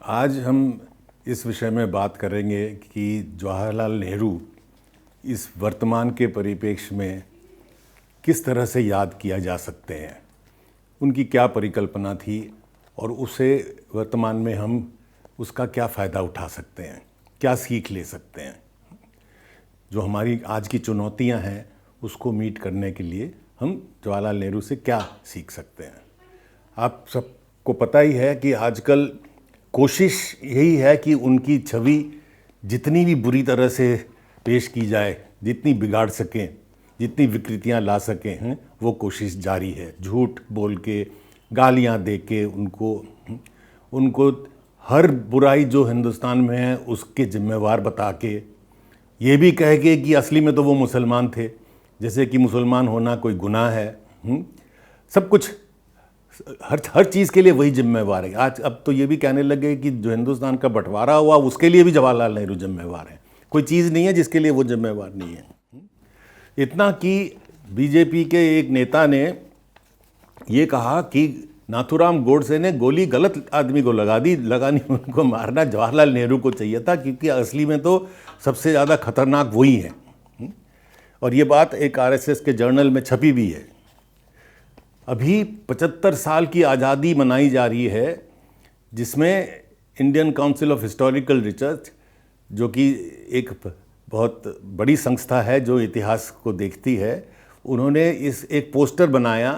आज हम इस विषय में बात करेंगे कि जवाहरलाल नेहरू इस वर्तमान के परिप्रेक्ष्य में किस तरह से याद किया जा सकते हैं, उनकी क्या परिकल्पना थी और उसे वर्तमान में हम उसका क्या फ़ायदा उठा सकते हैं, क्या सीख ले सकते हैं। जो हमारी आज की चुनौतियां हैं उसको मीट करने के लिए हम जवाहरलाल नेहरू से क्या सीख सकते हैं। आप सबको पता ही है कि आजकल कोशिश यही है कि उनकी छवि जितनी भी बुरी तरह से पेश की जाए, जितनी बिगाड़ सकें, जितनी विकृतियां ला सकें हैं, वो कोशिश जारी है। झूठ बोल के, गालियां दे के, उनको हर बुराई जो हिंदुस्तान में है उसके जिम्मेवार बता के, ये भी कह के कि असली में तो वो मुसलमान थे, जैसे कि मुसलमान होना कोई गुनाह है। सब कुछ हर चीज़ के लिए वही जिम्मेवार है। आज अब तो ये भी कहने लगे कि जो हिंदुस्तान का बंटवारा हुआ उसके लिए भी जवाहरलाल नेहरू जिम्मेवार हैं। कोई चीज़ नहीं है जिसके लिए वो जिम्मेवार नहीं है। इतना कि बीजेपी के एक नेता ने ये कहा कि नाथूराम गोडसे ने गोली गलत आदमी को लगानी उनको मारना जवाहरलाल नेहरू को चाहिए था, क्योंकि असली में तो सबसे ज़्यादा खतरनाक वही हैं। और ये बात एक आरएसएस के जर्नल में छपी भी है। अभी 75 साल की आज़ादी मनाई जा रही है, जिसमें Indian council of historical research, जो कि एक बहुत बड़ी संस्था है जो इतिहास को देखती है, उन्होंने एक पोस्टर बनाया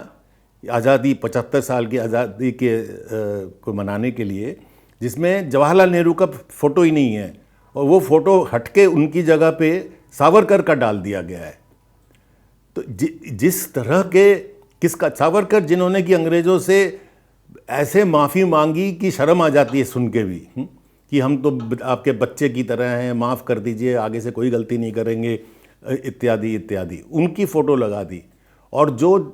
आज़ादी 75 साल की आज़ादी को मनाने के लिए, जिसमें जवाहरलाल नेहरू का फ़ोटो ही नहीं है और वो फ़ोटो हटके उनकी जगह पे सावरकर का डाल दिया गया है। तो जिस तरह के किसका सावरकर, जिन्होंने कि अंग्रेज़ों से ऐसे माफ़ी मांगी कि शर्म आ जाती है सुन के भी, कि हम तो आपके बच्चे की तरह हैं, माफ़ कर दीजिए, आगे से कोई गलती नहीं करेंगे, इत्यादि इत्यादि, उनकी फ़ोटो लगा दी। और जो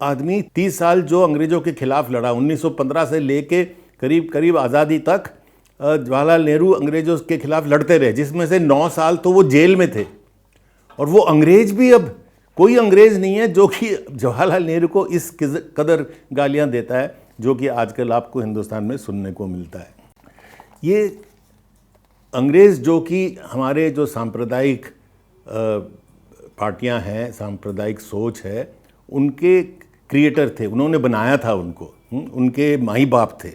आदमी 30 साल जो अंग्रेज़ों के ख़िलाफ़ लड़ा, 1915 से लेके करीब करीब आज़ादी तक जवाहरलाल नेहरू अंग्रेज़ों के ख़िलाफ़ लड़ते रहे, जिसमें से 9 साल तो वो जेल में थे। और वो अंग्रेज़ भी, अब कोई अंग्रेज़ नहीं है जो कि जवाहरलाल नेहरू को इस कदर गालियां देता है जो कि आजकल आपको हिंदुस्तान में सुनने को मिलता है। ये अंग्रेज़ जो कि हमारे जो सांप्रदायिक पार्टियां हैं, सांप्रदायिक सोच है, उनके क्रिएटर थे, उन्होंने बनाया था उनको, उनके माई बाप थे।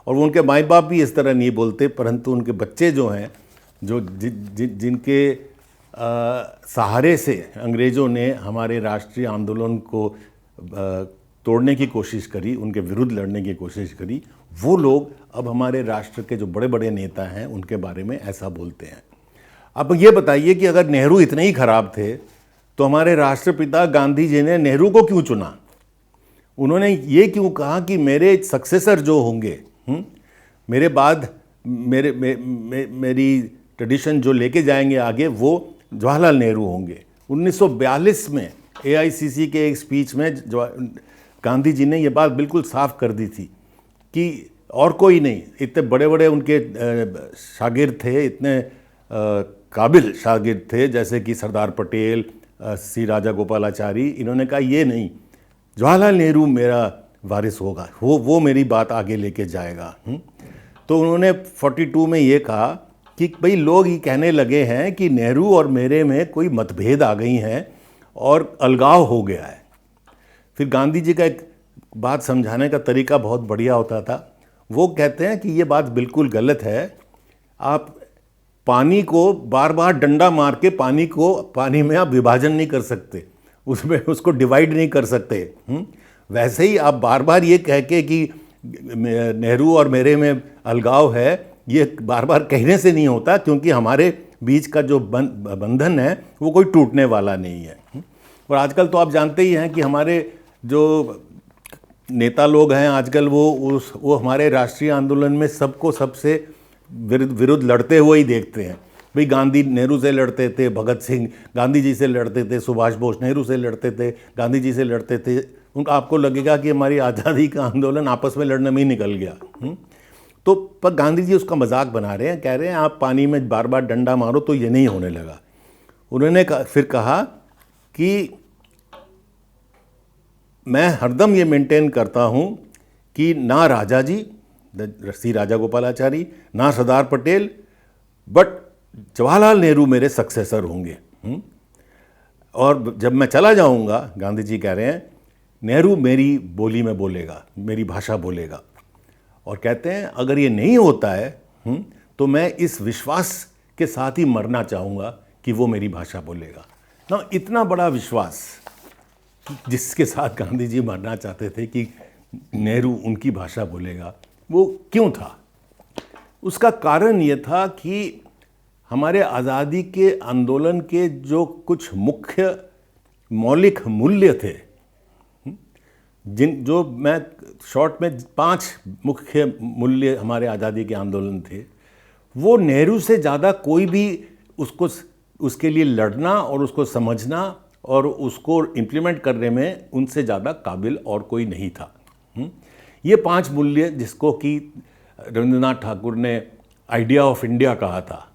और वो उनके माई बाप भी इस तरह नहीं बोलते, परंतु उनके बच्चे जो हैं, जो जिनके सहारे से अंग्रेज़ों ने हमारे राष्ट्रीय आंदोलन को तोड़ने की कोशिश करी, उनके विरुद्ध लड़ने की कोशिश करी, वो लोग अब हमारे राष्ट्र के जो बड़े बड़े नेता हैं उनके बारे में ऐसा बोलते हैं। अब ये बताइए कि अगर नेहरू इतने ही खराब थे तो हमारे राष्ट्रपिता गांधी जी ने नेहरू को क्यों चुना? उन्होंने ये क्यों कहा कि मेरे सक्सेसर जो होंगे, मेरे बाद मेरी ट्रेडिशन जो लेके जाएंगे आगे, वो जवाहरलाल नेहरू होंगे। 1942 में एआईसीसी के एक स्पीच में गांधी जी ने ये बात बिल्कुल साफ कर दी थी कि और कोई नहीं, इतने बड़े बड़े उनके शागिर्द थे, इतने काबिल शागिर्द थे, जैसे कि सरदार पटेल, सी राजा गोपालाचारी, इन्होंने कहा ये नहीं, जवाहरलाल नेहरू मेरा वारिस होगा, वो मेरी बात आगे लेके जाएगा। तो उन्होंने 42 में ये कहा कि भाई लोग ये कहने लगे हैं कि नेहरू और मेरे में कोई मतभेद आ गई हैं और अलगाव हो गया है। फिर गांधी जी का एक बात समझाने का तरीका बहुत बढ़िया होता था। वो कहते हैं कि ये बात बिल्कुल गलत है, आप पानी को बार बार डंडा मार के पानी में आप विभाजन नहीं कर सकते, उसमें उसको डिवाइड नहीं कर सकते। वैसे ही आप बार बार ये कह के कि नेहरू और मेरे में अलगाव है, ये बार बार कहने से नहीं होता, क्योंकि हमारे बीच का जो बंधन है वो कोई टूटने वाला नहीं है। और आजकल तो आप जानते ही हैं कि हमारे जो नेता लोग हैं आजकल वो हमारे राष्ट्रीय आंदोलन में सबको सबसे विरुद्ध लड़ते हुए ही देखते हैं। भाई गांधी नेहरू से लड़ते थे, भगत सिंह गांधी जी से लड़ते थे, सुभाष बोस नेहरू से लड़ते थे, गांधी जी से लड़ते थे। उनका आपको लगेगा कि हमारी आज़ादी का आंदोलन आपस में लड़ने में ही निकल गया। तो पर गांधी जी उसका मजाक बना रहे हैं, कह रहे हैं आप पानी में बार बार डंडा मारो तो ये नहीं होने लगा। उन्होंने फिर कहा कि मैं हरदम ये मेंटेन करता हूँ कि ना राजा जी सी राजागोपालाचारी, ना सरदार पटेल, बट जवाहरलाल नेहरू मेरे सक्सेसर होंगे। और जब मैं चला जाऊंगा, गांधी जी कह रहे हैं, नेहरू मेरी बोली में बोलेगा, मेरी भाषा बोलेगा। और कहते हैं अगर ये नहीं होता है तो मैं इस विश्वास के साथ ही मरना चाहूँगा कि वो मेरी भाषा बोलेगा ना। इतना बड़ा विश्वास जिसके साथ गांधी जी मरना चाहते थे कि नेहरू उनकी भाषा बोलेगा, वो क्यों था? उसका कारण ये था कि हमारे आज़ादी के आंदोलन के जो कुछ मुख्य मौलिक मूल्य थे, जो मैं शॉर्ट में 5 मुख्य मूल्य हमारे आज़ादी के आंदोलन थे, वो नेहरू से ज़्यादा कोई भी उसके लिए लड़ना और उसको समझना और उसको इम्प्लीमेंट करने में उनसे ज़्यादा काबिल और कोई नहीं था। ये 5 मूल्य जिसको कि रविंद्रनाथ ठाकुर ने आइडिया ऑफ इंडिया कहा था,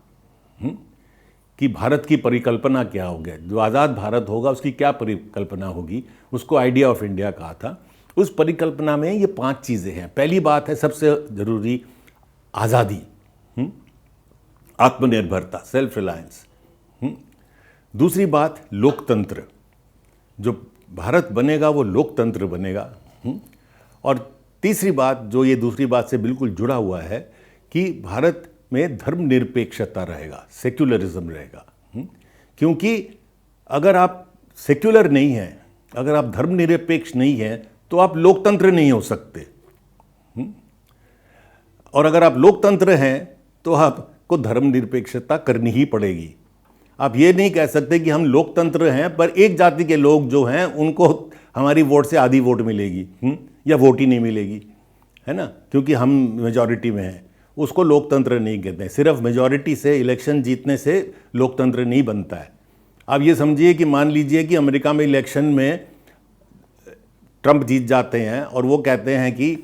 कि भारत की परिकल्पना क्या होगी, जो आज़ाद भारत होगा उसकी क्या परिकल्पना होगी, उसको आइडिया ऑफ इंडिया कहा था। उस परिकल्पना में ये 5 चीज़ें हैं। पहली बात है सबसे ज़रूरी आज़ादी, आत्मनिर्भरता, सेल्फ रिलायंस। दूसरी बात लोकतंत्र, जो भारत बनेगा वो लोकतंत्र बनेगा। और तीसरी बात, जो ये दूसरी बात से बिल्कुल जुड़ा हुआ है, कि भारत में धर्मनिरपेक्षता रहेगा, सेक्युलरिज्म रहेगा। क्योंकि अगर आप सेक्युलर नहीं हैं, अगर आप धर्मनिरपेक्ष नहीं हैं, तो आप लोकतंत्र नहीं हो सकते। और अगर आप लोकतंत्र हैं तो आपको धर्मनिरपेक्षता करनी ही पड़ेगी। आप ये नहीं कह सकते कि हम लोकतंत्र हैं पर एक जाति के लोग जो हैं उनको हमारी वोट से आधी वोट मिलेगी, या वोट ही नहीं मिलेगी, है ना, क्योंकि हम मेजॉरिटी में हैं। उसको लोकतंत्र नहीं कहते हैं। सिर्फ मेजॉरिटी से इलेक्शन जीतने से लोकतंत्र नहीं बनता है। आप ये समझिए कि मान लीजिए कि अमेरिका में इलेक्शन में ट्रंप जीत जाते हैं और वो कहते हैं कि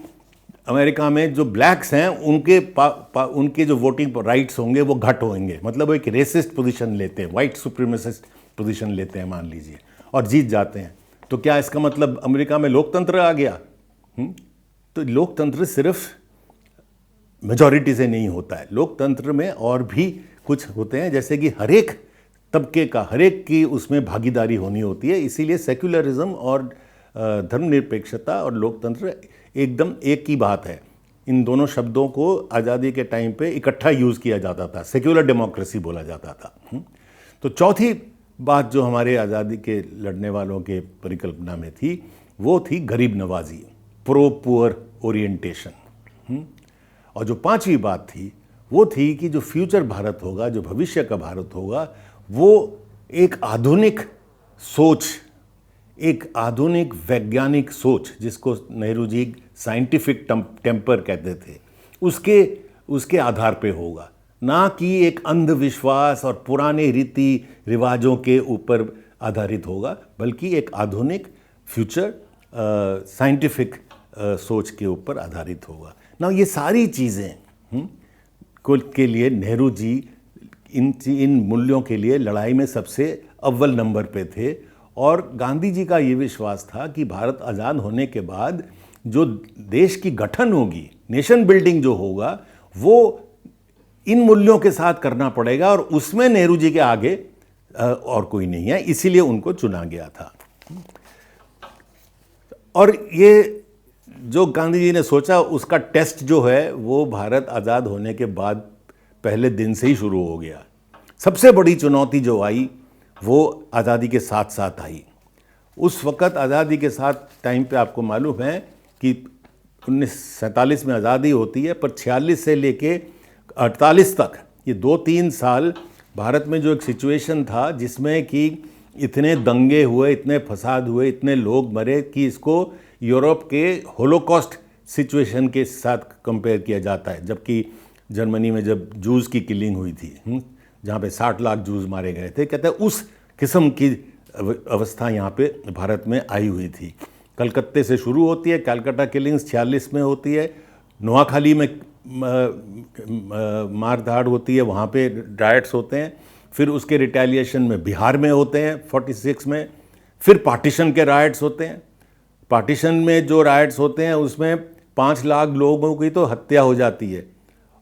अमेरिका में जो ब्लैक्स हैं उनके जो वोटिंग राइट्स होंगे वो घट होंगे, मतलब वो एक रेसिस्ट पोजीशन लेते हैं, वाइट सुप्रीमेसिस्ट पोजीशन लेते हैं मान लीजिए, और जीत जाते हैं। तो क्या इसका मतलब अमेरिका में लोकतंत्र आ गया? तो लोकतंत्र सिर्फ मेजॉरिटी से नहीं होता है। लोकतंत्र में और भी कुछ होते हैं, जैसे कि हर एक तबके का, हर एक की उसमें भागीदारी होनी होती है। इसीलिए सेक्युलरिज्म और धर्मनिरपेक्षता और लोकतंत्र एकदम एक ही बात है। इन दोनों शब्दों को आज़ादी के टाइम पे इकट्ठा यूज़ किया जाता था, सेक्युलर डेमोक्रेसी बोला जाता था। तो चौथी बात जो हमारे आज़ादी के लड़ने वालों के परिकल्पना में थी, वो थी गरीब नवाजी, प्रो पुअर ओरिएंटेशन। और जो 5वीं बात थी वो थी कि जो फ्यूचर भारत होगा, जो भविष्य का भारत होगा, वो एक आधुनिक सोच, एक आधुनिक वैज्ञानिक सोच, जिसको नेहरू जी साइंटिफिक टेम्पर कहते थे, उसके आधार पे होगा, ना कि एक अंधविश्वास और पुराने रीति रिवाजों के ऊपर आधारित होगा, बल्कि एक आधुनिक फ्यूचर साइंटिफिक सोच के ऊपर आधारित होगा ना। ये सारी चीज़ें के लिए नेहरू जी इन मूल्यों के लिए लड़ाई में सबसे अव्वल नंबर पे थे। और गांधी जी का ये विश्वास था कि भारत आज़ाद होने के बाद जो देश की गठन होगी, नेशन बिल्डिंग जो होगा, वो इन मूल्यों के साथ करना पड़ेगा, और उसमें नेहरू जी के आगे और कोई नहीं है, इसीलिए उनको चुना गया था। और ये जो गांधी जी ने सोचा, उसका टेस्ट जो है वो भारत आज़ाद होने के बाद पहले दिन से ही शुरू हो गया। सबसे बड़ी चुनौती जो आई वो आज़ादी के साथ साथ आई। उस वक़्त आज़ादी के साथ टाइम पे आपको मालूम है कि 1947 में आज़ादी होती है, पर 46 से लेके 48 तक ये 2-3 साल भारत में जो एक सिचुएशन था जिसमें कि इतने दंगे हुए, इतने फसाद हुए, इतने लोग मरे कि इसको यूरोप के होलोकॉस्ट सिचुएशन के साथ कंपेयर किया जाता है। जबकि जर्मनी में जब जूस की किलिंग हुई थी, जहाँ पे 60 लाख जूस मारे गए थे, कहते हैं उस किस्म की अवस्था यहाँ पे भारत में आई हुई थी। कलकत्ते से शुरू होती है, कलकत्ता किलिंग्स 46 में होती है, नोआखाली में मार धाड़ होती है, वहाँ पे राइट्स होते हैं, फिर उसके रिटेलिएशन में बिहार में होते हैं 46 में, फिर पार्टीशन के राइट्स होते हैं। पार्टीशन में जो राइट्स होते हैं उसमें 5 लाख लोगों की तो हत्या हो जाती है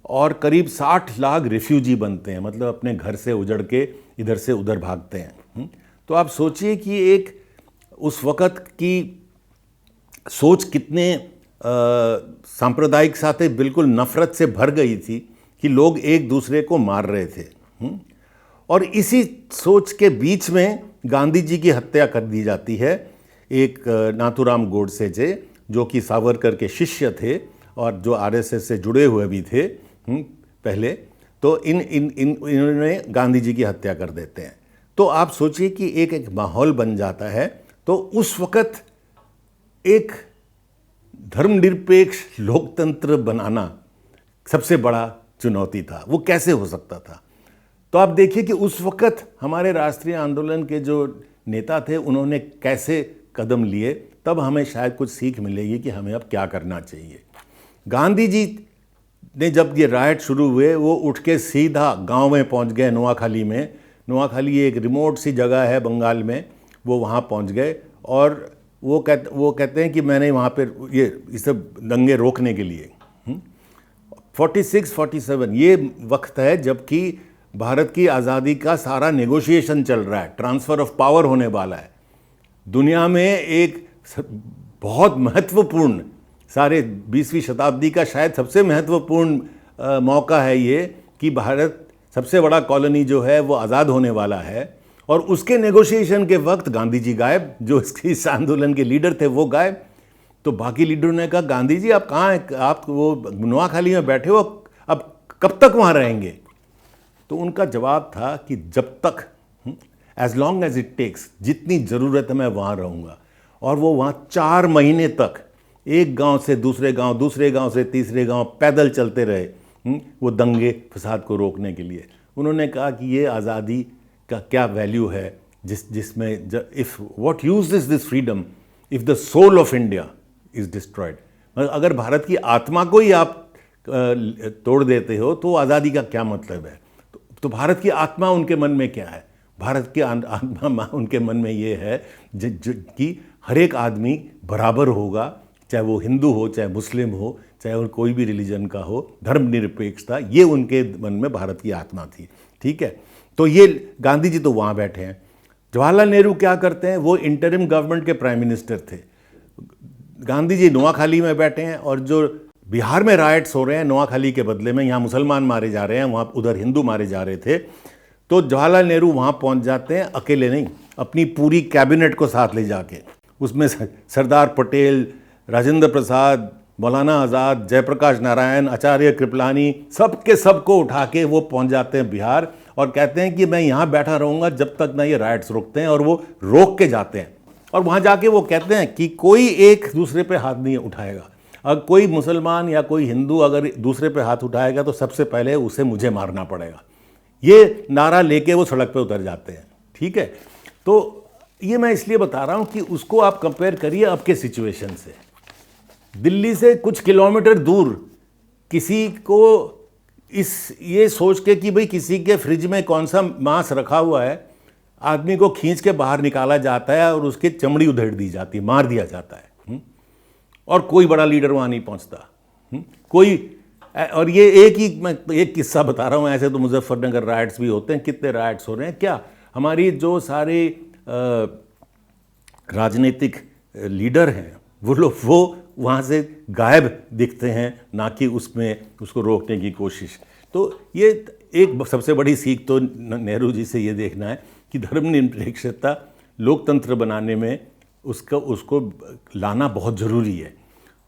और करीब 60 लाख रिफ्यूजी बनते हैं, मतलब अपने घर से उजड़ के इधर से उधर भागते हैं। तो आप सोचिए कि एक उस वक़्त की सोच कितने सांप्रदायिक साथे बिल्कुल नफ़रत से भर गई थी कि लोग एक दूसरे को मार रहे थे। और इसी सोच के बीच में गांधी जी की हत्या कर दी जाती है एक नाथूराम गोडसे से, जो कि सावरकर के शिष्य थे और जो आरएसएस से जुड़े हुए भी थे पहले। तो इन्होंने गांधी जी की हत्या कर देते हैं। तो आप सोचिए कि एक माहौल बन जाता है। तो उस वक़्त एक धर्मनिरपेक्ष लोकतंत्र बनाना सबसे बड़ा चुनौती था। वो कैसे हो सकता था? तो आप देखिए कि उस वक़्त हमारे राष्ट्रीय आंदोलन के जो नेता थे उन्होंने कैसे कदम लिए, तब हमें शायद कुछ सीख मिलेगी कि हमें अब क्या करना चाहिए। गांधी जी ने जब ये राइट शुरू हुए, वो उठ के सीधा गांव में पहुंच गए, नोआखाली में। नोआखाली एक रिमोट सी जगह है बंगाल में, वो वहाँ पहुँच गए और वो कहते हैं कि मैंने वहाँ पर ये सब दंगे रोकने के लिए 46-47 ये वक्त है जबकि भारत की आज़ादी का सारा नेगोशिएशन चल रहा है, ट्रांसफ़र ऑफ पावर होने वाला है। दुनिया में एक बहुत महत्वपूर्ण, सारे 20वीं शताब्दी का शायद सबसे महत्वपूर्ण मौका है ये कि भारत सबसे बड़ा कॉलोनी जो है वो आज़ाद होने वाला है। और उसके नेगोशिएशन के वक्त गांधी जी गायब, जो इस आंदोलन के लीडर थे वो गायब। तो बाकी लीडरों ने कहा गांधी जी आप कहाँ हैं, आप वो नोआखाली में बैठे हो, अब कब तक वहाँ रहेंगे? तो उनका जवाब था कि जब तक, as long as it takes, जितनी ज़रूरत है मैं वहाँ रहूँगा। और वो वहाँ 4 महीने तक एक गांव से दूसरे गांव, दूसरे गांव से तीसरे गांव पैदल चलते रहे वो दंगे फसाद को रोकने के लिए। उन्होंने कहा कि ये आज़ादी का क्या वैल्यू है जिसमें if what use is this freedom if the soul of India is destroyed. अगर भारत की आत्मा को ही आप तोड़ देते हो तो आज़ादी का क्या मतलब है? तो भारत की आत्मा उनके मन में क्या है? भारत की आत्मा उनके मन में ये है कि हर एक आदमी बराबर होगा, चाहे वो हिंदू हो, चाहे मुस्लिम हो, चाहे वो कोई भी रिलीजन का हो, धर्मनिरपेक्षता, ये उनके मन में भारत की आत्मा थी। ठीक है, तो ये गांधी जी तो वहाँ बैठे हैं। जवाहरलाल नेहरू क्या करते हैं? वो इंटरिम गवर्नमेंट के प्राइम मिनिस्टर थे। गांधी जी नोआखाली में बैठे हैं और जो बिहार में राइट्स हो रहे हैं नोआखाली के बदले में, यहाँ मुसलमान मारे जा रहे हैं, वहाँ उधर हिंदू मारे जा रहे थे। तो जवाहरलाल नेहरू वहाँ पहुँच जाते हैं, अकेले नहीं, अपनी पूरी कैबिनेट को साथ ले जाके। उसमें सरदार पटेल, राजेंद्र प्रसाद, मौलाना आज़ाद, जयप्रकाश नारायण, आचार्य कृपलानी, सबके सबको उठा के वो पहुँच जाते हैं बिहार और कहते हैं कि मैं यहाँ बैठा रहूँगा जब तक ना ये राइट्स रोकते हैं। और वो रोक के जाते हैं और वहाँ जाके वो कहते हैं कि कोई एक दूसरे पे हाथ नहीं उठाएगा। अगर कोई मुसलमान या कोई हिंदू अगर दूसरे पे हाथ उठाएगा तो सबसे पहले उसे मुझे मारना पड़ेगा। ये नारा लेके वो सड़क पे उतर जाते हैं। ठीक है, तो ये मैं इसलिए बता रहा हूँ कि उसको आप कंपेयर करिए अब के सिचुएशन से। दिल्ली से कुछ किलोमीटर दूर किसी को ये सोच के कि भाई किसी के फ्रिज में कौन सा मांस रखा हुआ है, आदमी को खींच के बाहर निकाला जाता है और उसकी चमड़ी उधेड़ दी जाती है, मार दिया जाता है। और कोई बड़ा लीडर वहाँ नहीं पहुँचता कोई। और ये मैं एक किस्सा बता रहा हूँ, ऐसे तो मुजफ्फरनगर राइट्स भी होते हैं, कितने राइट्स हो रहे हैं। क्या हमारी जो सारे राजनीतिक लीडर हैं वो वहाँ से गायब दिखते हैं, ना कि उसको रोकने की कोशिश। तो ये एक सबसे बड़ी सीख तो नेहरू जी से ये देखना है कि धर्मनिरपेक्षता लोकतंत्र बनाने में उसको लाना बहुत ज़रूरी है।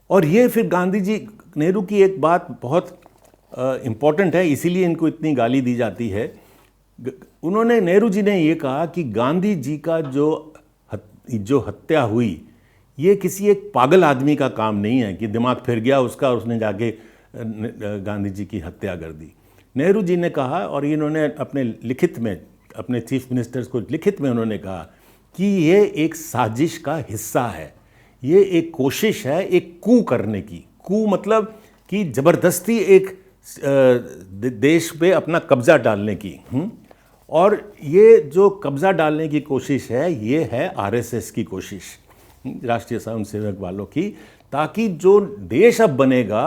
और ये फिर गांधी जी, नेहरू की एक बात बहुत इम्पॉर्टेंट है, इसीलिए इनको इतनी गाली दी जाती है। नेहरू जी ने ये कहा कि गांधी जी का जो हत्या हुई ये किसी एक पागल आदमी का काम नहीं है कि दिमाग फिर गया उसका, उसने जाके गांधी जी की हत्या कर दी। नेहरू जी ने कहा, और इन्होंने अपने लिखित में, अपने चीफ मिनिस्टर्स को लिखित में उन्होंने कहा कि ये एक साजिश का हिस्सा है, ये एक कोशिश है एक कू करने की। कू मतलब कि ज़बरदस्ती एक देश पे अपना कब्ज़ा डालने की। और ये जो कब्ज़ा डालने की कोशिश है ये है आरएसएस की कोशिश, राष्ट्रीय स्वयंसेवक वालों की, ताकि जो देश अब बनेगा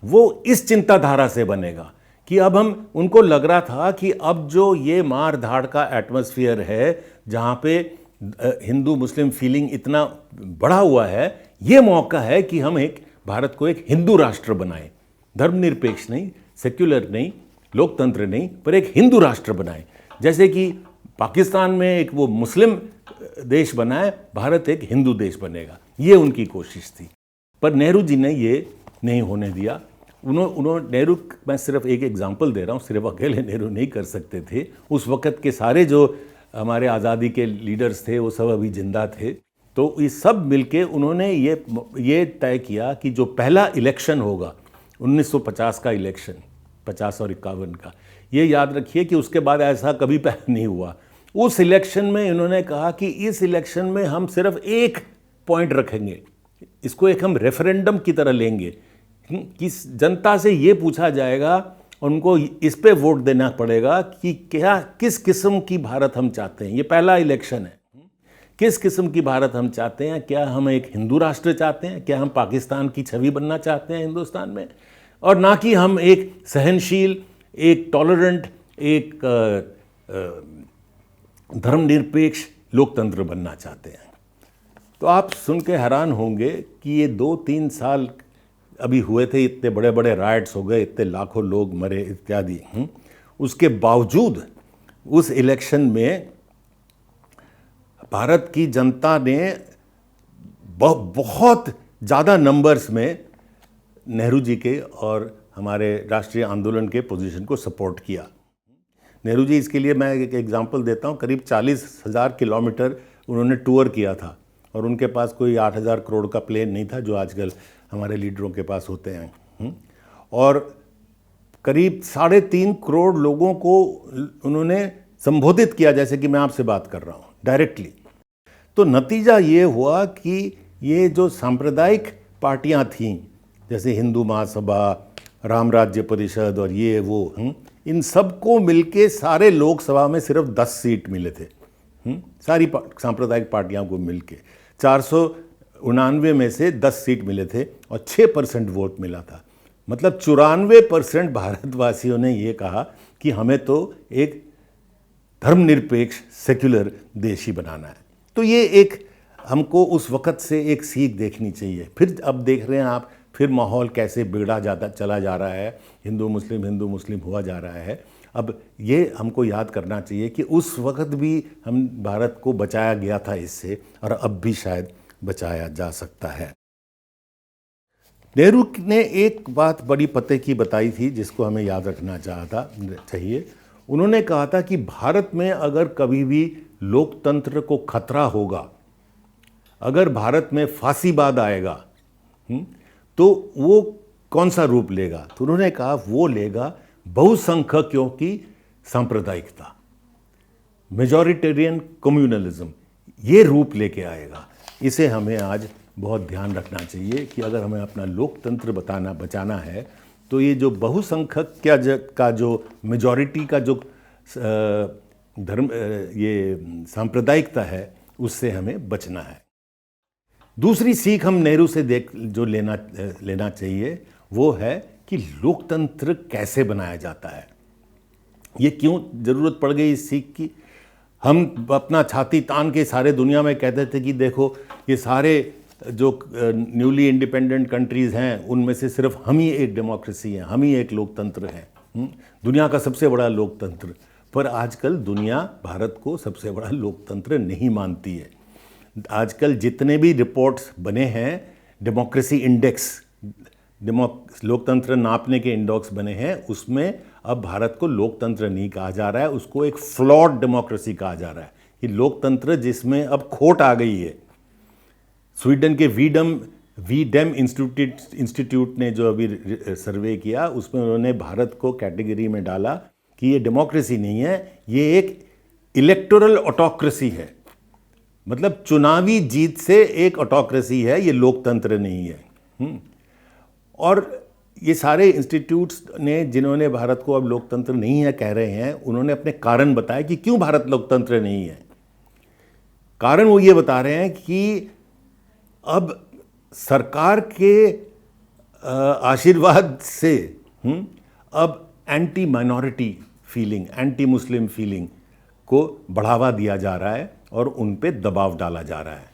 वो इस चिंताधारा से बनेगा कि अब हम, उनको लग रहा था कि अब जो ये मार धाड़ का एटमॉस्फेयर है जहाँ पे हिंदू मुस्लिम फीलिंग इतना बढ़ा हुआ है, ये मौका है कि हम एक भारत को एक हिंदू राष्ट्र बनाएं, धर्मनिरपेक्ष नहीं, सेक्युलर नहीं, लोकतंत्र नहीं, पर एक हिंदू राष्ट्र बनाएं। जैसे कि पाकिस्तान में एक वो मुस्लिम देश बना है, भारत एक हिंदू देश बनेगा, ये उनकी कोशिश थी। पर नेहरू जी ने ये नहीं होने दिया। नेहरू, मैं सिर्फ एक एग्जांपल दे रहा हूँ, सिर्फ अकेले नेहरू नहीं कर सकते थे। उस वक़्त के सारे जो हमारे आज़ादी के लीडर्स थे वो सब अभी जिंदा थे। तो ये सब मिलके उन्होंने ये तय किया कि जो पहला इलेक्शन होगा 1950 का इलेक्शन, 50 और 51 का, ये याद रखिए कि उसके बाद ऐसा कभी पहले नहीं हुआ। उस इलेक्शन में इन्होंने कहा कि इस इलेक्शन में हम सिर्फ एक पॉइंट रखेंगे, इसको एक हम रेफरेंडम की तरह लेंगे कि जनता से ये पूछा जाएगा, उनको इस पे वोट देना पड़ेगा कि क्या, किस किस्म की भारत हम चाहते हैं। ये पहला इलेक्शन है, किस किस्म की भारत हम चाहते हैं। क्या हम एक हिंदू राष्ट्र चाहते हैं, क्या हम पाकिस्तान की छवि बनना चाहते हैं हिंदुस्तान में, और ना कि हम एक सहनशील, एक टॉलरेंट, एक धर्मनिरपेक्ष लोकतंत्र बनना चाहते हैं। तो आप सुन के हैरान होंगे कि ये 2-3 साल अभी हुए थे, इतने बड़े बड़े राइट्स हो गए, इतने लाखों लोग मरे इत्यादि, उसके बावजूद उस इलेक्शन में भारत की जनता ने बहुत ज़्यादा नंबर्स में नेहरू जी के और हमारे राष्ट्रीय आंदोलन के पोजीशन को सपोर्ट किया। नेहरू जी, इसके लिए मैं एक एग्जांपल देता हूँ, करीब 40,000 किलोमीटर उन्होंने टूर किया था और उनके पास कोई 8,000 करोड़ का प्लेन नहीं था जो आजकल हमारे लीडरों के पास होते हैं। और करीब 3.5 करोड़ लोगों को उन्होंने संबोधित किया, जैसे कि मैं आपसे बात कर रहा हूँ, डायरेक्टली। तो नतीजा ये हुआ कि ये जो सांप्रदायिक पार्टियां थीं, जैसे हिंदू महासभा, राम राज्य परिषद और ये वो, इन सबको मिलके सारे लोकसभा में सिर्फ 10 सीट मिले थे। सारी सांप्रदायिक पार्टियों को मिलके 499 में से 10 सीट मिले थे और 6% वोट मिला था। मतलब 94% भारतवासियों ने ये कहा कि हमें तो एक धर्मनिरपेक्ष सेक्युलर देश ही बनाना है। तो ये एक हमको उस वक़्त से एक सीख देखनी चाहिए। फिर अब देख रहे हैं आप, फिर माहौल कैसे बिगड़ा जाता चला जा रहा है, हिंदू मुस्लिम हुआ जा रहा है। अब ये हमको याद करना चाहिए कि उस वक़्त भी हम भारत को बचाया गया था इससे, और अब भी शायद बचाया जा सकता है। नेहरू ने एक बात बड़ी पते की बताई थी जिसको हमें याद रखना चाहिए। उन्होंने कहा था कि भारत में अगर कभी भी लोकतंत्र को खतरा होगा, अगर भारत में फांसीवाद आएगा, तो वो कौन सा रूप लेगा? तो उन्होंने कहा वो लेगा बहुसंख्यकों की सांप्रदायिकता, मेजॉरिटेरियन कम्युनलिज्म, ये रूप लेके आएगा। इसे हमें आज बहुत ध्यान रखना चाहिए कि अगर हमें अपना लोकतंत्र बचाना है तो ये जो बहुसंख्यक का जो मेजॉरिटी का जो ये सांप्रदायिकता है, उससे हमें बचना है। दूसरी सीख हम नेहरू से जो लेना चाहिए वो है कि लोकतंत्र कैसे बनाया जाता है। ये क्यों ज़रूरत पड़ गई इस सीख की? हम अपना छाती तान के सारे दुनिया में कहते थे कि देखो ये सारे जो न्यूली इंडिपेंडेंट कंट्रीज़ हैं उनमें से सिर्फ हम ही एक डेमोक्रेसी है, हम ही एक लोकतंत्र हैं, दुनिया का सबसे बड़ा लोकतंत्र। पर आजकल दुनिया भारत को सबसे बड़ा लोकतंत्र नहीं मानती है। आजकल जितने भी रिपोर्ट्स बने हैं, डेमोक्रेसी इंडेक्स, लोकतंत्र नापने के इंडेक्स बने हैं, उसमें अब भारत को लोकतंत्र नहीं कहा जा रहा है, उसको एक फ्लॉड डेमोक्रेसी कहा जा रहा है कि लोकतंत्र जिसमें अब खोट आ गई है। स्वीडन के वीडेम इंस्टीट्यूट ने जो अभी सर्वे किया उसमें उन्होंने भारत को कैटेगरी में डाला कि ये डेमोक्रेसी नहीं है, ये एक इलेक्टोरल ऑटोक्रेसी है। मतलब चुनावी जीत से एक ऑटोक्रेसी है, ये लोकतंत्र नहीं है। और ये सारे इंस्टीट्यूट्स ने जिन्होंने भारत को अब लोकतंत्र नहीं है कह रहे हैं, उन्होंने अपने कारण बताया कि क्यों भारत लोकतंत्र नहीं है। कारण वो ये बता रहे हैं कि अब सरकार के आशीर्वाद से अब anti minority feeling, anti Muslim feeling को बढ़ावा दिया जा रहा है और उन पे दबाव डाला जा रहा है,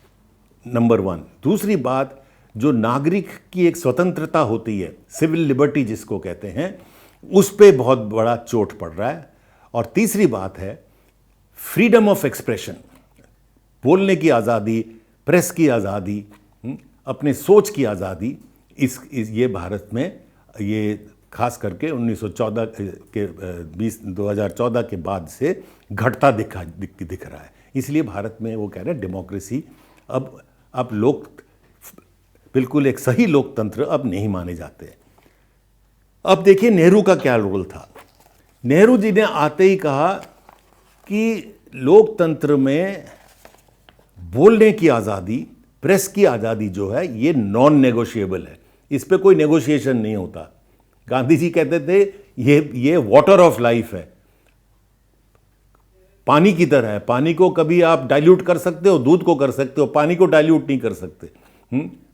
नंबर 1। दूसरी बात, जो नागरिक की एक स्वतंत्रता होती है, सिविल लिबर्टी जिसको कहते हैं, उस पे बहुत बड़ा चोट पड़ रहा है। और तीसरी बात है फ्रीडम ऑफ एक्सप्रेशन, बोलने की आज़ादी, प्रेस की आज़ादी, अपने सोच की आज़ादी, ये भारत में ये खास करके 1914 के 2014 के बाद से घटता दिख रहा है। इसलिए भारत में वो कह रहे हैं डेमोक्रेसी अब लोग बिल्कुल एक सही लोकतंत्र अब नहीं माने जाते। अब देखिए नेहरू का क्या रोल था। नेहरू जी ने आते ही कहा कि लोकतंत्र में बोलने की आज़ादी, प्रेस की आज़ादी जो है ये नॉन नेगोशिएबल है, इस पे कोई नेगोशिएशन नहीं होता। गांधी जी कहते थे ये वाटर ऑफ लाइफ है, पानी की तरह है। पानी को कभी आप डाइल्यूट कर सकते हो, दूध को कर सकते हो, पानी को डाइल्यूट नहीं कर सकते।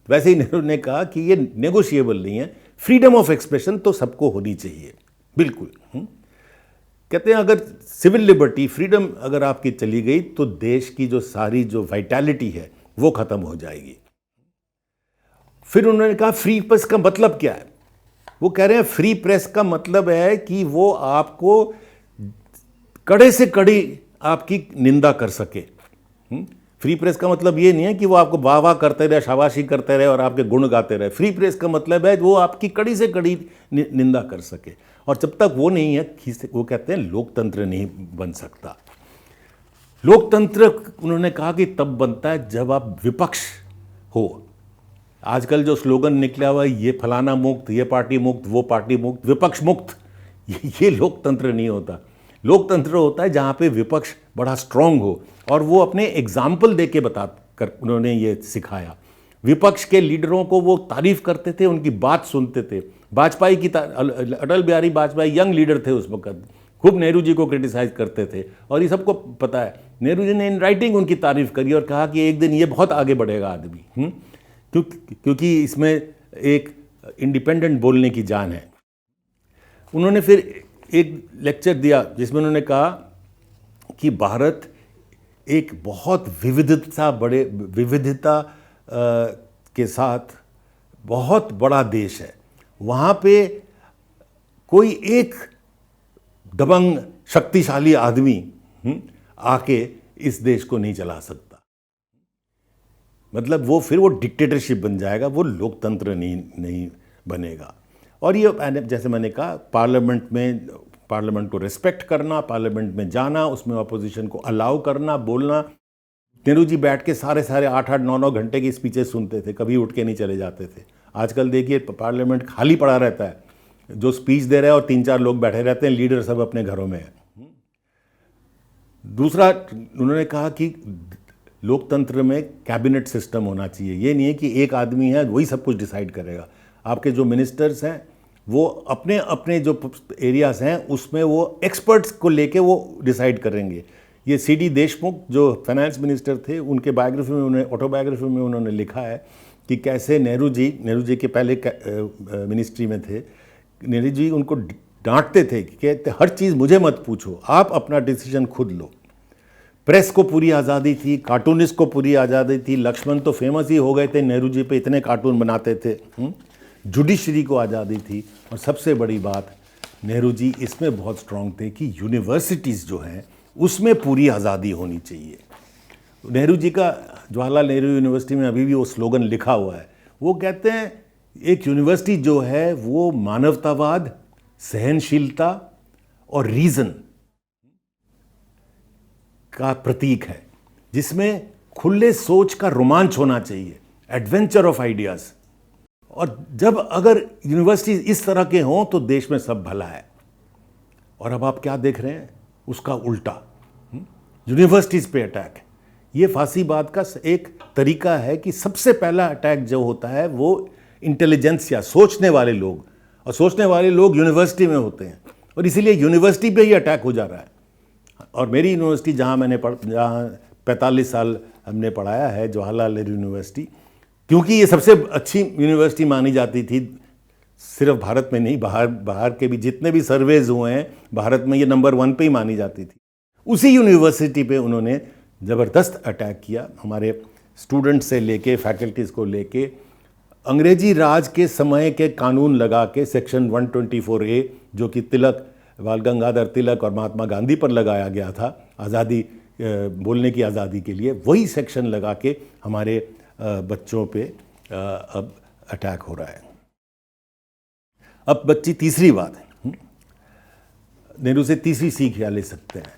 वैसे ही नेहरू ने कहा कि ये नेगोशिएबल नहीं है। फ्रीडम ऑफ एक्सप्रेशन तो सबको होनी चाहिए, बिल्कुल। कहते हैं अगर सिविल लिबर्टी, फ्रीडम अगर आपकी चली गई तो देश की जो सारी जो वाइटैलिटी है वो खत्म हो जाएगी। फिर उन्होंने कहा फ्री प्रेस का मतलब क्या है। वो कह रहे हैं फ्री प्रेस का मतलब है कि वो आपको कड़े से कड़ी आपकी निंदा कर सके। फ्री प्रेस का मतलब ये नहीं है कि वो आपको वाह वाह करते रहे, शाबाशी करते रहे और आपके गुण गाते रहे। फ्री प्रेस का मतलब है वो आपकी कड़ी से कड़ी निंदा कर सके। और जब तक वो नहीं है, वो कहते हैं लोकतंत्र नहीं बन सकता। लोकतंत्र उन्होंने कहा कि तब बनता है जब आप विपक्ष हो। आजकल जो स्लोगन निकला हुआ है, ये फलाना मुक्त, ये पार्टी मुक्त, वो पार्टी मुक्त, विपक्ष मुक्त, ये लोकतंत्र नहीं होता। लोकतंत्र होता है जहाँ पे विपक्ष बड़ा स्ट्रांग हो और वो अपने एग्जाम्पल दे के बता कर उन्होंने ये सिखाया। विपक्ष के लीडरों को वो तारीफ करते थे, उनकी बात सुनते थे। वाजपेयी की अटल बिहारी वाजपेयी यंग लीडर थे उस वक्त, खूब नेहरू जी को क्रिटिसाइज करते थे और ये सबको पता है। नेहरू जी ने इन राइटिंग उनकी तारीफ करी और कहा कि एक दिन ये बहुत आगे बढ़ेगा आदमी, क्योंकि इसमें एक इंडिपेंडेंट बोलने की जान है। उन्होंने फिर एक लेक्चर दिया जिसमें उन्होंने कहा कि भारत एक बहुत विविधता के साथ बहुत बड़ा देश है। वहाँ पे कोई एक दबंग शक्तिशाली आदमी आके इस देश को नहीं चला सकता। मतलब वो डिक्टेटरशिप बन जाएगा, वो लोकतंत्र नहीं बनेगा। और ये जैसे मैंने कहा, पार्लियामेंट को रिस्पेक्ट करना, पार्लियामेंट में जाना, उसमें अपोजिशन को अलाउ करना, बोलना। नेहरू जी बैठ के सारे 8-8, 9-9 घंटे की स्पीचेस सुनते थे, कभी उठ के नहीं चले जाते थे। आजकल देखिए पार्लियामेंट खाली पड़ा रहता है, जो स्पीच दे रहे हैं और 3-4 लोग बैठे रहते हैं, लीडर सब अपने घरों में है। दूसरा उन्होंने कहा कि लोकतंत्र में कैबिनेट सिस्टम होना चाहिए। ये नहीं है कि एक आदमी है वही सब कुछ डिसाइड करेगा। आपके जो मिनिस्टर्स हैं वो अपने अपने जो एरियाज हैं उसमें वो एक्सपर्ट्स को लेके वो डिसाइड करेंगे। ये CD देशमुख जो फाइनेंस मिनिस्टर थे, उनके बायोग्राफी में ऑटोबायोग्राफी में उन्होंने लिखा है कि कैसे नेहरू जी के पहले मिनिस्ट्री में थे। नेहरू जी उनको डांटते थे कि कहते हर चीज़ मुझे मत पूछो, आप अपना डिसीजन खुद लो। प्रेस को पूरी आज़ादी थी, कार्टूनिस्ट को पूरी आज़ादी थी। लक्ष्मण तो फेमस ही हो गए थे नेहरू जी पे, इतने कार्टून बनाते थे। जुडिशरी को आज़ादी थी। और सबसे बड़ी बात, नेहरू जी इसमें बहुत स्ट्रांग थे कि यूनिवर्सिटीज़ जो हैं उसमें पूरी आज़ादी होनी चाहिए। नेहरू जी का जवाहरलाल नेहरू यूनिवर्सिटी में अभी भी वो स्लोगन लिखा हुआ है। वो कहते हैं एक यूनिवर्सिटी जो है वो मानवतावाद, सहनशीलता और रीज़न का प्रतीक है, जिसमें खुले सोच का रोमांच होना चाहिए, एडवेंचर ऑफ आइडियाज़। और जब अगर यूनिवर्सिटी इस तरह के हों तो देश में सब भला है। और अब आप क्या देख रहे हैं, उसका उल्टा यूनिवर्सिटीज़ पे अटैक। ये फासीबाद का एक तरीका है कि सबसे पहला अटैक जो होता है वो इंटेलिजेंस या सोचने वाले लोग, और सोचने वाले लोग यूनिवर्सिटी में होते हैं, और इसीलिए यूनिवर्सिटी पे ही अटैक हो जा रहा है। और मेरी यूनिवर्सिटी जहाँ 45 साल हमने पढ़ाया है, जवाहरलाल नेहरू यूनिवर्सिटी, क्योंकि ये सबसे अच्छी यूनिवर्सिटी मानी जाती थी, सिर्फ भारत में नहीं, बाहर के भी जितने भी सर्वेज हुए हैं भारत में ये नंबर 1 पे ही मानी जाती थी। उसी यूनिवर्सिटी पे उन्होंने ज़बरदस्त अटैक किया, हमारे स्टूडेंट से लेके फैकल्टीज़ को लेके। अंग्रेजी राज के समय के कानून लगा के सेक्शन 124A, जो कि तिलक, बाल गंगाधर तिलक और महात्मा गांधी पर लगाया गया था, आज़ादी, बोलने की आज़ादी के लिए, वही सेक्शन लगा के हमारे बच्चों पे अब अटैक हो रहा है। अब बच्ची तीसरी बात है, नेहरू से तीसरी सीख क्या ले सकते हैं?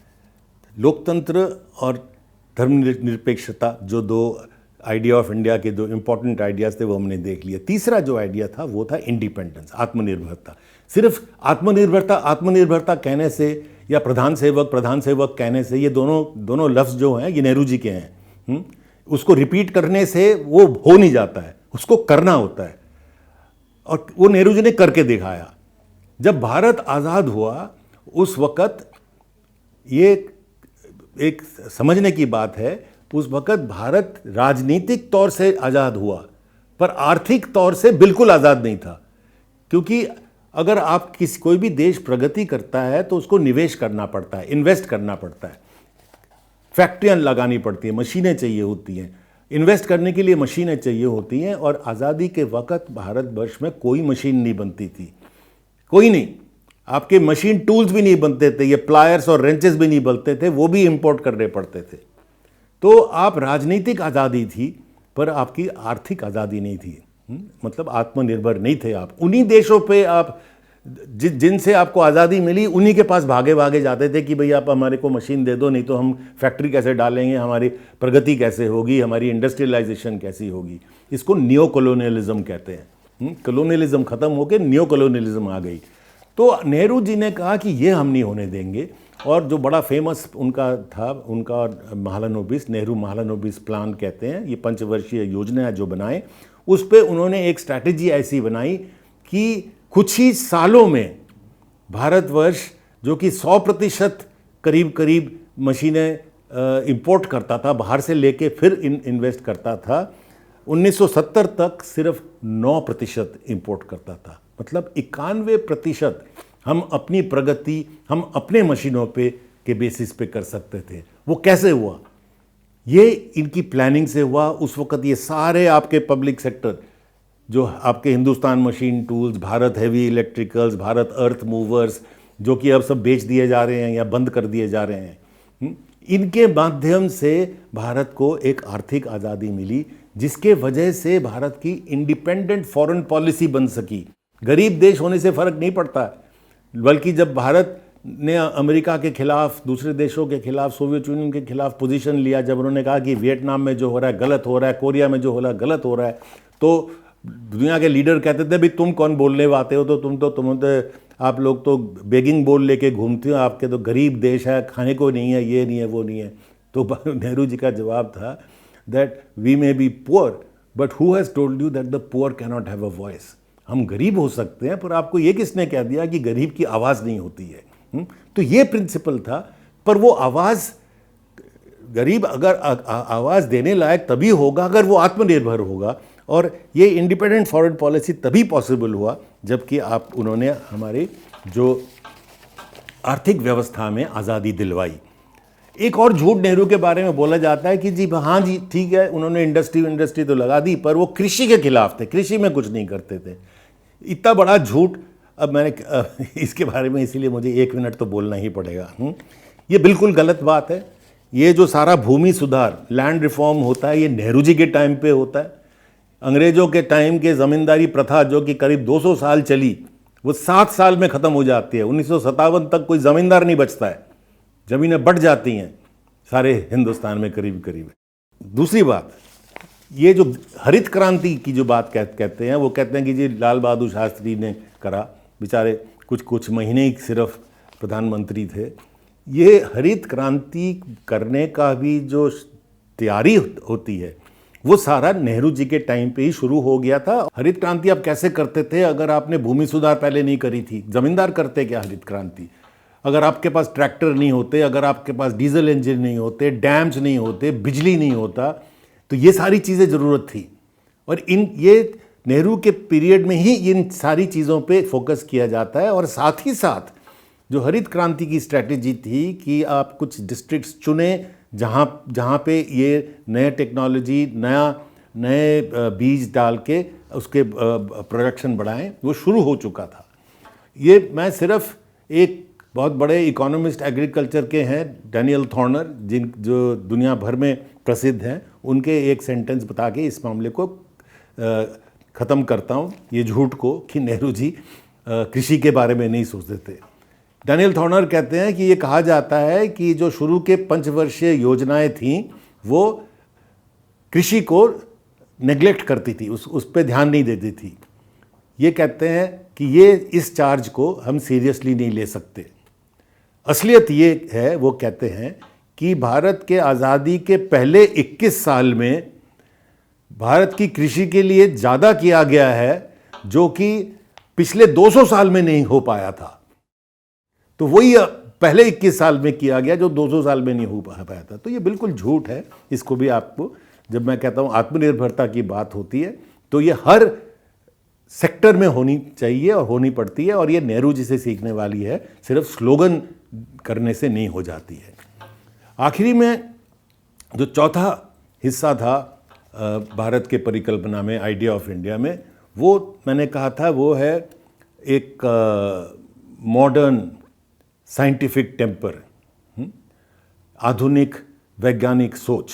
लोकतंत्र और धर्मनिरपेक्षता, जो दो आइडिया ऑफ इंडिया के दो इम्पॉर्टेंट आइडियाज़ थे, वो हमने देख लिया। तीसरा जो आइडिया था वो था इंडिपेंडेंस, आत्मनिर्भरता। सिर्फ आत्मनिर्भरता कहने से या प्रधान सेवक कहने से, ये दोनों लफ्ज़ जो हैं ये नेहरू जी के हैं। उसको रिपीट करने से वो हो नहीं जाता है, उसको करना होता है, और वो नेहरू जी ने करके दिखाया। जब भारत आज़ाद हुआ उस वक़्त, ये एक समझने की बात है, उस वक़्त भारत राजनीतिक तौर से आज़ाद हुआ पर आर्थिक तौर से बिल्कुल आज़ाद नहीं था। क्योंकि अगर आप कोई भी देश प्रगति करता है तो उसको निवेश करना पड़ता है, इन्वेस्ट करना पड़ता है, फैक्ट्रियाँ लगानी पड़ती हैं, मशीनें चाहिए होती हैं, इन्वेस्ट करने के लिए मशीनें चाहिए होती हैं। और आज़ादी के वक़्त भारतवर्ष में कोई मशीन नहीं बनती थी, कोई नहीं। आपके मशीन टूल्स भी नहीं बनते थे, ये प्लायर्स और रेंचेस भी नहीं बनते थे, वो भी इंपोर्ट करने पड़ते थे। तो आप राजनीतिक आज़ादी थी पर आपकी आर्थिक आज़ादी नहीं थी, मतलब आत्मनिर्भर नहीं थे आप। उन्हीं देशों पे आप जिनसे आपको आज़ादी मिली, उन्हीं के पास भागे भागे जाते थे कि भाई आप हमारे को मशीन दे दो, नहीं तो हम फैक्ट्री कैसे डालेंगे, हमारी प्रगति कैसे होगी, हमारी इंडस्ट्रियलाइजेशन कैसी होगी। इसको नियो कॉलोनियलिज्म कहते हैं। कॉलोनियलिज्म ख़त्म होकर नियो कॉलोनियलिज्म आ गई। तो नेहरू जी ने कहा कि ये हम नहीं होने देंगे। और जो बड़ा फेमस उनका था, उनका महालनोबिस, नेहरू महालनोबिस प्लान कहते हैं, ये पंचवर्षीय योजना है जो बनाए, उस पर उन्होंने एक स्ट्रैटेजी ऐसी बनाई कि कुछ ही सालों में भारतवर्ष, जो कि 100% करीब मशीनें इंपोर्ट करता था, बाहर से लेके फिर इन्वेस्ट करता था, 1970 तक सिर्फ 9% इंपोर्ट करता था। मतलब 91% हम अपनी प्रगति हम अपने मशीनों पे के बेसिस पे कर सकते थे। वो कैसे हुआ? ये इनकी प्लानिंग से हुआ। उस वक़्त ये सारे आपके पब्लिक सेक्टर, जो आपके Hindustan machine tools, Bharat heavy electricals, Bharat earth movers, जो कि अब सब बेच दिए जा रहे हैं या बंद कर दिए जा रहे हैं, इनके माध्यम से भारत को एक आर्थिक आज़ादी मिली, जिसके वजह से भारत की इंडिपेंडेंट फॉरेन पॉलिसी बन सकी। गरीब देश होने से फ़र्क नहीं पड़ता, बल्कि जब भारत ने अमेरिका के खिलाफ, दूसरे देशों के खिलाफ, सोवियत यूनियन के खिलाफ पोजीशन लिया, जब उन्होंने कहा कि वियतनाम में जो हो रहा है गलत हो रहा है, कोरिया में जो हो रहा है गलत हो रहा है, तो दुनिया के लीडर कहते थे भाई तुम कौन बोलने आते हो, तो तुम आप लोग तो बेगिंग बोल लेके घूमते हो, आपके तो गरीब देश है, खाने को नहीं है, ये नहीं है, वो नहीं है। तो नेहरू जी का जवाब था that we may be poor but who has told you that the poor cannot नॉट हैव अ वॉइस। हम गरीब हो सकते हैं पर आपको ये किसने कह दिया कि गरीब की आवाज़ नहीं होती है। तो ये प्रिंसिपल था। पर वो आवाज़, गरीब अगर आवाज़ देने लायक तभी होगा अगर वो आत्मनिर्भर होगा। और ये इंडिपेंडेंट फॉरेन पॉलिसी तभी पॉसिबल हुआ जबकि उन्होंने हमारी जो आर्थिक व्यवस्था में आज़ादी दिलवाई। एक और झूठ नेहरू के बारे में बोला जाता है कि जी हाँ जी ठीक है, उन्होंने इंडस्ट्री तो लगा दी, पर वो कृषि के खिलाफ थे, कृषि में कुछ नहीं करते थे। इतना बड़ा झूठ। अब मैंने इसके बारे में, इसीलिए मुझे 1 मिनट तो बोलना ही पड़ेगा। ये बिल्कुल गलत बात है। ये जो सारा भूमि सुधार, लैंड रिफॉर्म होता है, ये नेहरू जी के टाइम पे होता है। अंग्रेज़ों के टाइम के ज़मींदारी प्रथा जो कि करीब 200 साल चली, वो 7 साल में ख़त्म हो जाती है। 1957 तक कोई ज़मींदार नहीं बचता है, ज़मीनें बढ़ जाती हैं सारे हिंदुस्तान में करीब। दूसरी बात, ये जो हरित क्रांति की जो बात कहते हैं, वो कहते हैं कि जी लाल बहादुर शास्त्री ने करा, बेचारे कुछ महीने ही सिर्फ प्रधानमंत्री थे। ये हरित क्रांति करने का भी जो तैयारी होती है वो सारा नेहरू जी के टाइम पे ही शुरू हो गया था। हरित क्रांति आप कैसे करते थे अगर आपने भूमि सुधार पहले नहीं करी थी? जमींदार करते क्या हरित क्रांति? अगर आपके पास ट्रैक्टर नहीं होते, अगर आपके पास डीजल इंजन नहीं होते, डैम्स नहीं होते, बिजली नहीं होता, तो ये सारी चीज़ें ज़रूरत थी। और ये नेहरू के पीरियड में ही इन सारी चीज़ों पे फोकस किया जाता है। और साथ ही साथ जो हरित क्रांति की स्ट्रैटेजी थी कि आप कुछ डिस्ट्रिक्ट्स चुने जहाँ पे ये नए टेक्नोलॉजी नए बीज डाल के उसके प्रोडक्शन बढ़ाएं, वो शुरू हो चुका था। ये मैं सिर्फ एक बहुत बड़े इकोनॉमिस्ट एग्रीकल्चर के हैं डैनियल थॉर्नर, जो दुनिया भर में प्रसिद्ध हैं, उनके एक सेंटेंस बता के इस मामले को ख़त्म करता हूँ, ये झूठ को, कि नेहरू जी कृषि के बारे में नहीं सोचते थे। डैनियल थॉर्नर कहते हैं कि ये कहा जाता है कि जो शुरू के पंचवर्षीय योजनाएं थीं वो कृषि को नेग्लेक्ट करती थी, उस पर ध्यान नहीं देती थी। ये कहते हैं कि ये इस चार्ज को हम सीरियसली नहीं ले सकते। असलियत ये है, वो कहते हैं कि भारत के आज़ादी के पहले 21 साल में भारत की कृषि के लिए ज़्यादा किया गया है जो कि पिछले 200 साल में नहीं हो पाया था। तो वही पहले 21 साल में किया गया जो 200 साल में नहीं हो पाया था। तो ये बिल्कुल झूठ है। इसको भी आपको, जब मैं कहता हूँ आत्मनिर्भरता की बात होती है तो ये हर सेक्टर में होनी चाहिए और होनी पड़ती है, और ये नेहरू जी से सीखने वाली है, सिर्फ स्लोगन करने से नहीं हो जाती है। आखिरी में जो चौथा हिस्सा था भारत के परिकल्पना में, आइडिया ऑफ इंडिया में, वो मैंने कहा था वो है एक मॉडर्न साइंटिफिक टेम्पर, आधुनिक वैज्ञानिक सोच।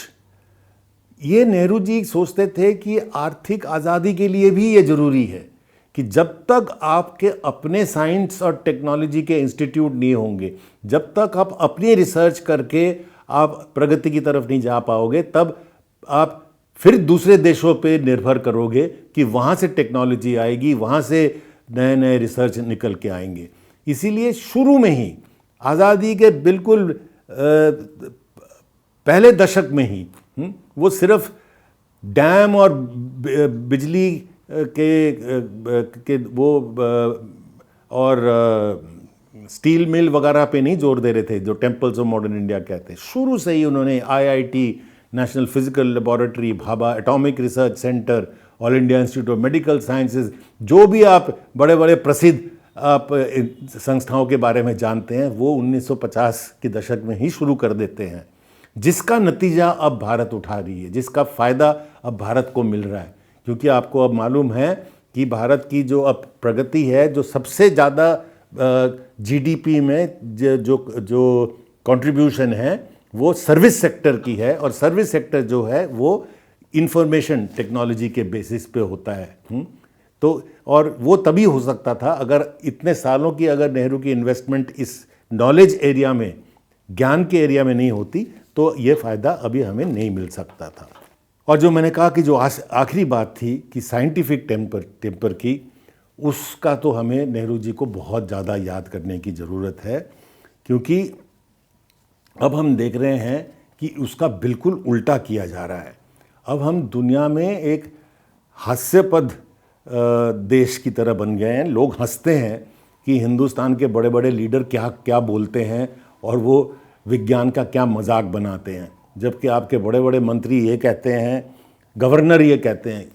ये नेहरू जी सोचते थे कि आर्थिक आज़ादी के लिए भी ये ज़रूरी है कि जब तक आपके अपने साइंस और टेक्नोलॉजी के इंस्टीट्यूट नहीं होंगे, जब तक आप अपनी रिसर्च करके आप प्रगति की तरफ नहीं जा पाओगे, तब आप फिर दूसरे देशों पे निर्भर करोगे कि वहाँ से टेक्नोलॉजी आएगी, वहाँ से नए नए रिसर्च निकल के आएंगे। इसीलिए शुरू में ही आज़ादी के बिल्कुल पहले दशक में ही वो सिर्फ डैम और बिजली के वो और स्टील मिल वगैरह पे नहीं जोर दे रहे थे, जो टेम्पल्स ऑफ मॉडर्न इंडिया कहते हैं। शुरू से ही उन्होंने IIT, national physical laboratory, Bhabha atomic research centre, all India institute of medical sciences, जो भी आप बड़े बड़े प्रसिद्ध आप संस्थाओं के बारे में जानते हैं, वो 1950 के दशक में ही शुरू कर देते हैं, जिसका नतीजा अब भारत उठा रही है, जिसका फ़ायदा अब भारत को मिल रहा है। क्योंकि आपको अब मालूम है कि भारत की जो अब प्रगति है, जो सबसे ज़्यादा GDP में जो कंट्रीब्यूशन है वो सर्विस सेक्टर की है, और सर्विस सेक्टर जो है वो इंफॉर्मेशन टेक्नोलॉजी के बेसिस पे होता है। तो और वो तभी हो सकता था अगर इतने सालों की अगर नेहरू की इन्वेस्टमेंट इस नॉलेज एरिया में, ज्ञान के एरिया में नहीं होती, तो ये फ़ायदा अभी हमें नहीं मिल सकता था। और जो मैंने कहा कि जो आखिरी बात थी कि साइंटिफिक टेम्पर की, उसका तो हमें नेहरू जी को बहुत ज़्यादा याद करने की ज़रूरत है, क्योंकि अब हम देख रहे हैं कि उसका बिल्कुल उल्टा किया जा रहा है। अब हम दुनिया में एक हास्यास्पद देश की तरह बन गए हैं। लोग हंसते हैं कि हिंदुस्तान के बड़े बड़े लीडर क्या क्या बोलते हैं और वो विज्ञान का क्या मजाक बनाते हैं, जबकि आपके बड़े बड़े मंत्री ये कहते हैं, गवर्नर ये कहते हैं।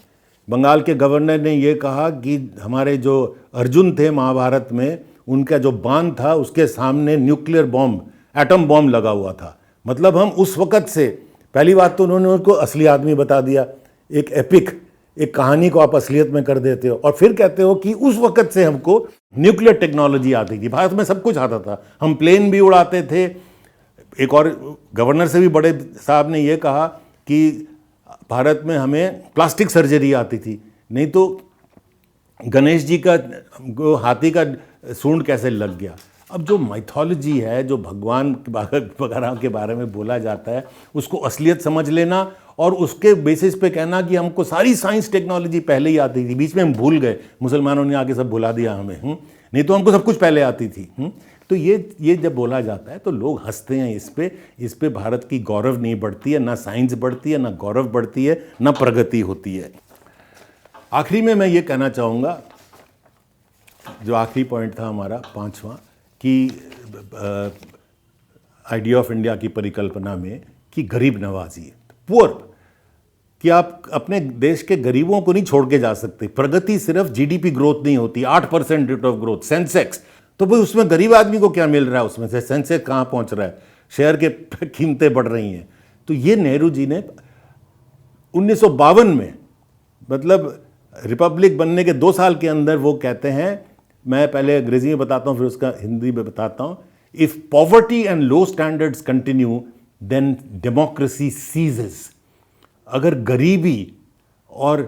बंगाल के गवर्नर ने ये कहा कि हमारे जो अर्जुन थे महाभारत में, उनका जो बाण था उसके सामने न्यूक्लियर बॉम्ब, एटम बॉम्ब लगा हुआ था। मतलब हम उस वक़्त से, पहली बात तो उन्होंने उनको असली आदमी बता दिया, एक एपिक, एक कहानी को आप असलियत में कर देते हो, और फिर कहते हो कि उस वक़्त से हमको न्यूक्लियर टेक्नोलॉजी आती थी। भारत में सब कुछ आता था, हम प्लेन भी उड़ाते थे। एक और गवर्नर से भी बड़े साहब ने ये कहा कि भारत में हमें प्लास्टिक सर्जरी आती थी, नहीं तो गणेश जी का हाथी का सूंड कैसे लग गया। अब जो माइथोलॉजी है, जो भगवान वगैरह के बारे में बोला जाता है, उसको असलियत समझ लेना और उसके बेसिस पे कहना कि हमको सारी साइंस टेक्नोलॉजी पहले ही आती थी, बीच में हम भूल गए, मुसलमानों ने आके सब भुला दिया हमें, नहीं तो हमको सब कुछ पहले आती थी। तो ये जब बोला जाता है तो लोग हंसते हैं इस पे भारत की गौरव नहीं बढ़ती है, ना साइंस बढ़ती है, ना गौरव बढ़ती है, ना प्रगति होती है। आखिरी में मैं ये कहना चाहूँगा, जो आखिरी पॉइंट था हमारा 5वां, कि आइडिया ऑफ इंडिया की परिकल्पना में कि गरीब नवाजी, पुअर, कि आप अपने देश के गरीबों को नहीं छोड़ के जा सकते। प्रगति सिर्फ जीडीपी ग्रोथ नहीं होती, 8% रेट ऑफ ग्रोथ, सेंसेक्स, तो भाई उसमें गरीब आदमी को क्या मिल रहा है, उसमें से सेंसेक्स कहाँ पहुँच रहा है, शेयर के कीमतें बढ़ रही हैं। तो ये नेहरू जी ने 1952 में, मतलब रिपब्लिक बनने के 2 साल के अंदर वो कहते हैं, मैं पहले अंग्रेजी में बताता हूँ फिर उसका हिंदी में बताता हूँ, if poverty and low standards continue then democracy ceases. अगर गरीबी और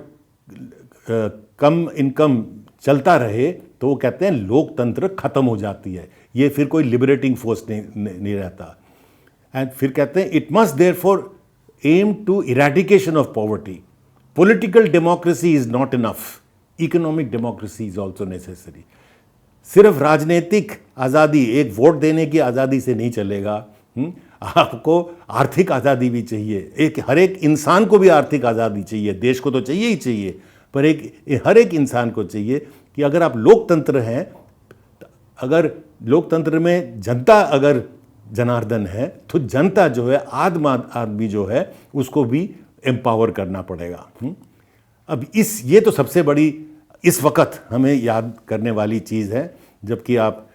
कम इनकम चलता रहे तो वो कहते हैं लोकतंत्र खत्म हो जाती है, ये फिर कोई लिबरेटिंग फोर्स नहीं रहता। एंड फिर कहते हैं it must therefore aim to eradication of poverty, political democracy is not enough, economic democracy is also necessary. सिर्फ राजनीतिक आज़ादी, एक वोट देने की आज़ादी से नहीं चलेगा, आपको आर्थिक आज़ादी भी चाहिए, हर एक इंसान को भी आर्थिक आज़ादी चाहिए, देश को तो चाहिए ही चाहिए, पर हर एक इंसान को चाहिए कि अगर आप लोकतंत्र हैं, अगर लोकतंत्र में जनता अगर जनार्दन है तो जनता जो है, आदमी जो है, उसको भी एम्पावर करना पड़ेगा। अब ये तो सबसे बड़ी इस वक्त हमें याद करने वाली चीज़ है, जबकि अब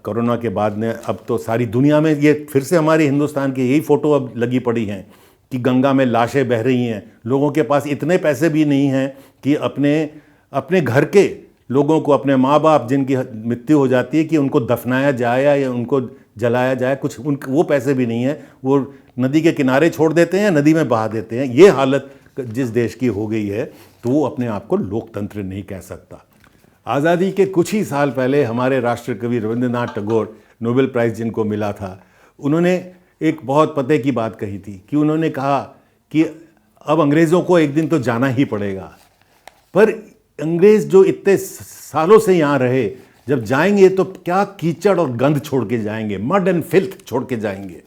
कोरोना के बाद ने अब तो सारी दुनिया में ये फिर से हमारे हिंदुस्तान की यही फ़ोटो अब लगी पड़ी हैं कि गंगा में लाशें बह रही हैं। लोगों के पास इतने पैसे भी नहीं हैं कि अपने घर के लोगों को, अपने माँ बाप जिनकी मृत्यु हो जाती है, कि उनको दफनाया जाए या उनको जलाया जाए, कुछ वो पैसे भी नहीं है, वो नदी के किनारे छोड़ देते हैं, नदी में बहा देते हैं। ये हालत जिस देश की हो गई है तो वो अपने आप को लोकतंत्र नहीं कह सकता। आज़ादी के कुछ ही साल पहले हमारे राष्ट्र कवि रविंद्रनाथ टैगोर, नोबेल प्राइज़ जिनको मिला था, उन्होंने एक बहुत पते की बात कही थी कि उन्होंने कहा कि अब अंग्रेज़ों को एक दिन तो जाना ही पड़ेगा, पर अंग्रेज़ जो इतने सालों से यहाँ रहे, जब जाएंगे तो क्या कीचड़ और गंद छोड़ के जाएंगे, मड एंड फिल्थ छोड़ के जाएंगे।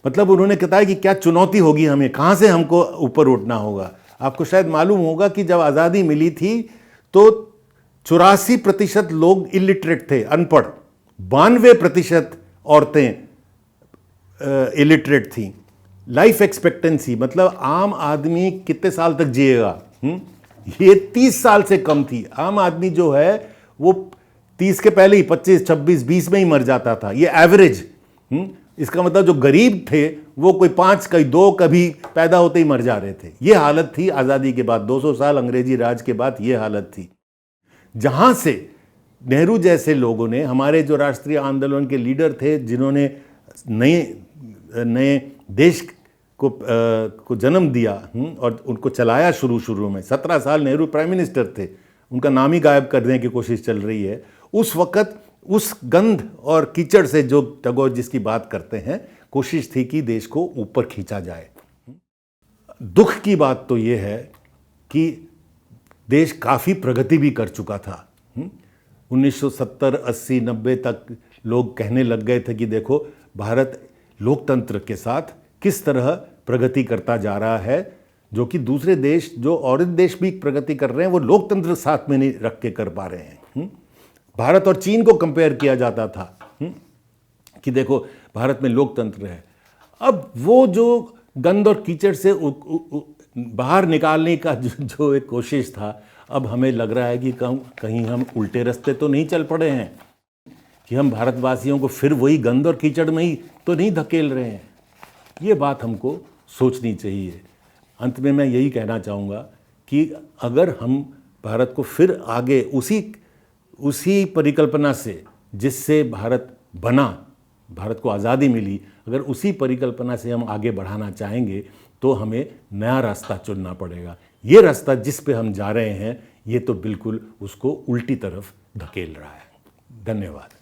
मतलब उन्होंने बताया कि क्या चुनौती होगी हमें, कहाँ से हमको ऊपर उठना होगा। आपको शायद मालूम होगा कि जब आज़ादी मिली थी तो 84% लोग इलिटरेट थे, अनपढ़, 92% औरतें इलिटरेट थीं। लाइफ एक्सपेक्टेंसी, मतलब आम आदमी कितने साल तक जिएगा, ये 30 साल से कम थी। आम आदमी जो है वो 30 के पहले ही 25, 26, 20 में ही मर जाता था, ये एवरेज। इसका मतलब जो गरीब थे वो कोई 5, कोई 2 कभी पैदा होते ही मर जा रहे थे। ये हालत थी आज़ादी के बाद, 200 साल अंग्रेजी राज के बाद ये हालत थी। जहाँ से नेहरू जैसे लोगों ने, हमारे जो राष्ट्रीय आंदोलन के लीडर थे, जिन्होंने नए देश को जन्म दिया और उनको चलाया शुरू में, 17 साल नेहरू प्राइम मिनिस्टर थे, उनका नाम ही गायब करने की कोशिश चल रही है। उस वक़्त उस गंध और कीचड़ से जो टैगोर जिसकी बात करते हैं, कोशिश थी कि देश को ऊपर खींचा जाए। दुख की बात तो ये है कि देश काफ़ी प्रगति भी कर चुका था। 1970, 80, 90 तक लोग कहने लग गए थे कि देखो भारत लोकतंत्र के साथ किस तरह प्रगति करता जा रहा है, जो कि दूसरे देश, जो और देश भी प्रगति कर रहे हैं, वो लोकतंत्र साथ में नहीं रख के कर पा रहे हैं। भारत और चीन को कंपेयर किया जाता था कि देखो भारत में लोकतंत्र है। अब वो जो गंद और कीचड़ से बाहर निकालने का जो एक कोशिश था, अब हमें लग रहा है कि कहीं हम उल्टे रास्ते तो नहीं चल पड़े हैं, कि हम भारतवासियों को फिर वही गंद और कीचड़ में ही तो नहीं धकेल रहे हैं। ये बात हमको सोचनी चाहिए। अंत में मैं यही कहना चाहूँगा कि अगर हम भारत को फिर आगे उसी परिकल्पना से जिससे भारत बना, भारत को आज़ादी मिली, अगर उसी परिकल्पना से हम आगे बढ़ाना चाहेंगे तो हमें नया रास्ता चुनना पड़ेगा। ये रास्ता जिस पे हम जा रहे हैं, ये तो बिल्कुल उसको उल्टी तरफ धकेल रहा है। धन्यवाद।